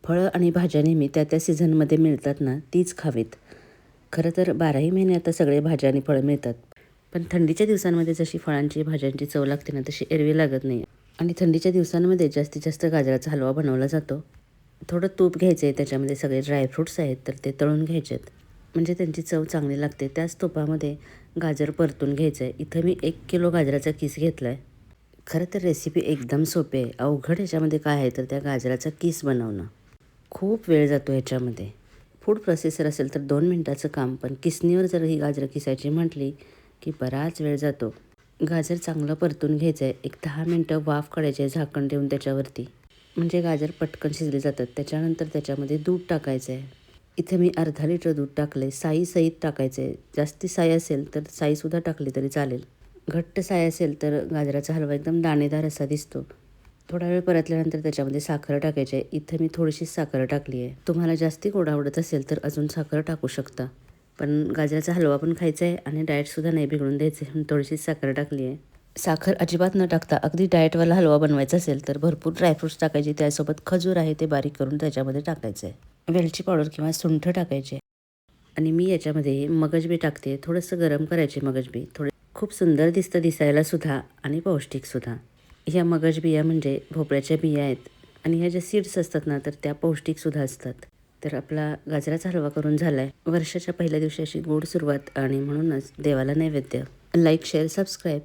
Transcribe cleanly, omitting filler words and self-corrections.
फळं आणि भाज्या नेहमी त्या त्या सीझनमध्ये मिळतात ना, तीच खावीत. खरं तर 12ही महिने आता सगळे भाज्या आणि फळं मिळतात. पण थंडीच्या दिवसांमध्ये जशी फळांची, भाज्यांची चव लागते ना, तशी एरवी लागत नाही. आणि थंडीच्या दिवसांमध्ये जास्तीत जास्त गाजराचा हलवा बनवला जातो. थोडं तूप घ्यायचं आहे, त्याच्यामध्ये सगळे ड्रायफ्रूट्स आहेत तर ते तळून घ्यायचे आहेत. म्हणजे त्यांची चव चांगली लागते. त्याच तुपामध्ये गाजर परतून घ्यायचं आहे. इथं मी 1 किलो गाजराचा किस घेतला आहे. खरं तर रेसिपी एकदम सोपी आहे. अवघड ह्याच्यामध्ये काय आहे तर त्या गाजराचा किस बनवणं. खूप वेळ जातो ह्याच्यामध्ये. फूड प्रोसेसर असेल तर 2 मिनिटाचं काम, पण किसणीवर जर ही गाजरं किसायची म्हटली की बराच वेळ जातो. गाजर चांगलं परतून घ्यायचं आहे. एक 10 मिनटं वाफ काढायची आहे झाकण देऊन त्याच्यावरती. म्हणजे गाजर पटकन शिजले जातात. त्याच्यानंतर त्याच्यामध्ये दूध टाकायचं आहे. इथे मी अर्धा लिटर दूध टाकलं. साई सहित टाकायचं आहे. जास्ती साई असेल तर साईसुद्धा टाकली तरी चालेल. घट्ट साय असेल तर गाजराचा हलवा एकदम दाणेदार असा दिसतो. थोडा वेळ परतल्यानंतर त्याच्यामध्ये साखर टाकायची आहे. इथं मी थोडीशी साखर टाकली आहे. तुम्हाला जास्ती गोड आवडत असेल तर अजून साखर टाकू शकता. पण गाजराचा हलवा पण खायचा आहे आणि डाएटसुद्धा नाही बिघडून द्यायचं आहे, म्हणून थोडीशी साखर टाकली आहे. साखर अजिबात न टाकता अगदी डाएटवाला हलवा बनवायचा असेल तर भरपूर ड्रायफ्रूट्स टाकायचे. त्यासोबत खजूर आहे ते बारीक करून त्याच्यामध्ये टाकायचं आहे. वेलची पावडर किंवा सुंठ टाकायचे. आणि मी याच्यामध्ये मगजबी टाकते. थोडंसं गरम करायचे मगजबी. खूप सुंदर दिसतं दिसायलासुद्धा आणि पौष्टिकसुद्धा. ह्या मगज बिया म्हणजे भोपळ्याच्या बिया आहेत आणि ह्या ज्या सीड्स असतात ना तर त्या पौष्टिकसुद्धा असतात. तर आपला गाजराचा हलवा करून झाला आहे. वर्षाच्या पहिल्या दिवशी अशी गोड सुरुवात आणि म्हणूनच देवाला नैवेद्य. Like, share, subscribe.